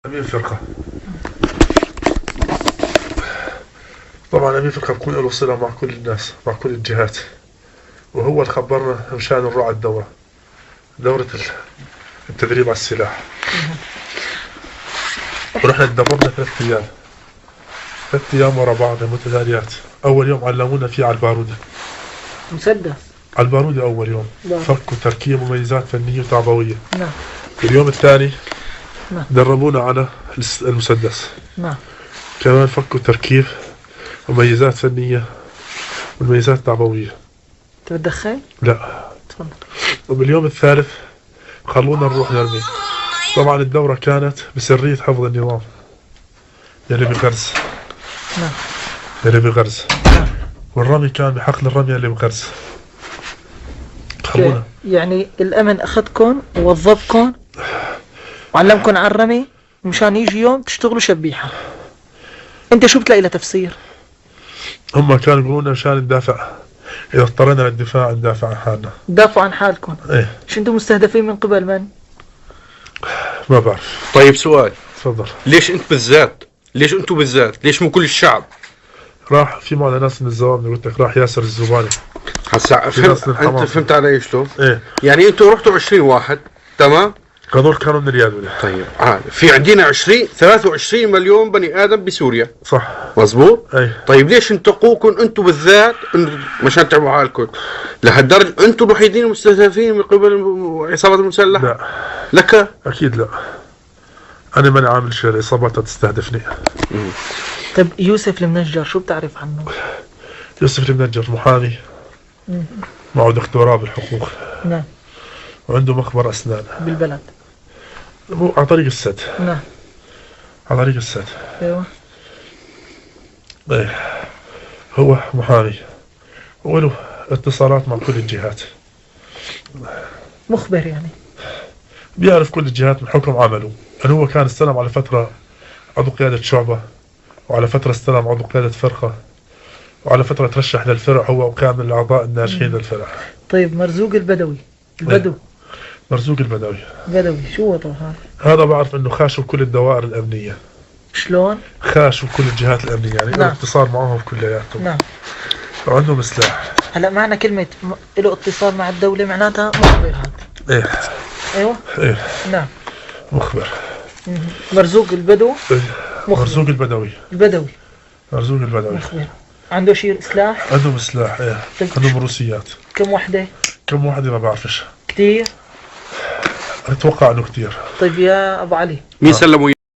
أمين فرقة. طبعا أمين فرقة بكون له صلة مع كل الناس، مع كل الجهات، وهو اللي خبرنا مشان نروح على دورة التدريب على السلاح. ورحنا تدربنا 3 أيام، 3 أيام ورا بعض متتاليات. أول يوم علمونا فيه على البارودة، مسدس على البارودة أول يوم، نعم. فك وتركيب وميزات فنية وتعبوية. نعم. اليوم الثاني نعم. دربونا على المسدس. نعم. كمان فك وتركيب وميزات فنية والميزات التعبوية. تدخل؟ لا. تفضل. وباليوم الثالث خلونا نروح نرمي. طبعا الدورة كانت بسرية حفظ النظام، يلي بغرز. نعم. يلي بغرز. نعم. والرمي كان بحقل الرمي اللي بغرز. خلونا يعني الأمن أخذكم ووظفكم وعلمكم على الرمي مشان يجي يوم تشتغلوا شبيحة. أنت شو بتلاقي له تفسير؟ هم كانوا يقولون مشان ندافع، إذا اضطرينا للدفاع ندافع عن حالنا. دافعوا عن حالكم. إيه. شو أنتم مستهدفين من قبل من؟ ما بعرف. طيب سؤال، تفضل. ليش انت بالذات؟ ليش انتوا بالذات؟ ليش مو كل الشعب؟ راح في معنا ناس من الزوامل، قلت لك راح ياسر الزباني. هسا انت فهمت علي شلون؟ ايه. يعني انتوا رحتوا 20 واحد، تمام؟ هذول كانوا من الرياض ولا؟ طيب في عندنا 23 مليون بني ادم بسوريا. صح. مزبوط؟ اي. طيب ليش انتقوكم انتوا بالذات مشان تعملوا حالكم؟ لهالدرجه انتوا الوحيدين المستهدفين من قبل العصابات المسلحه؟ لا. لك؟ اكيد لا. انا ماني عامل شيء، العصابات تستهدفني. طيب يوسف المنجر شو بتعرف عنه؟ يوسف المنجر محامي، معه دكتوراه بالحقوق. نعم. وعنده مخبر اسنان بالبلد. هو على طريق السد. نعم. على طريق السد. ايوه. ايه. هو محامي وله اتصالات مع كل الجهات. مخبر يعني. بيعرف كل الجهات من حكم عمله. يعني هو كان استلم على فترة عضو قيادة شعبة، وعلى فترة استلم عضو قيادة فرقة، وعلى فترة ترشح للفرع هو وكان من الأعضاء الناجحين للفرع. طيب مرزوق البدوي، البدو. مرزوق البدوي. بدوي شو وضعه هذا؟ هذا بعرف انه خاشوا كل الدوائر الأمنية. شلون؟ خاشوا كل الجهات الأمنية، يعني نعم. له اتصال معهم كلياتهم. نعم. وعندهم سلاح. هلا معنى كلمة له اتصال مع الدولة معناتها مخبر هذا. ايه. ايوه. ايه. نعم. مخبر. مرزوق البدو. إيه. مخبر. مرزوق البدوي. البدوي. مرزوق البدوي. مخبر. عنده شيء سلاح؟ عندهم سلاح. ايه. طيب. عندهم روسيات. كم وحدة؟ كم واحدة ما بعرفش. كتير؟ اتوقع انه كثير. طيب يا ابو علي، مين سلموا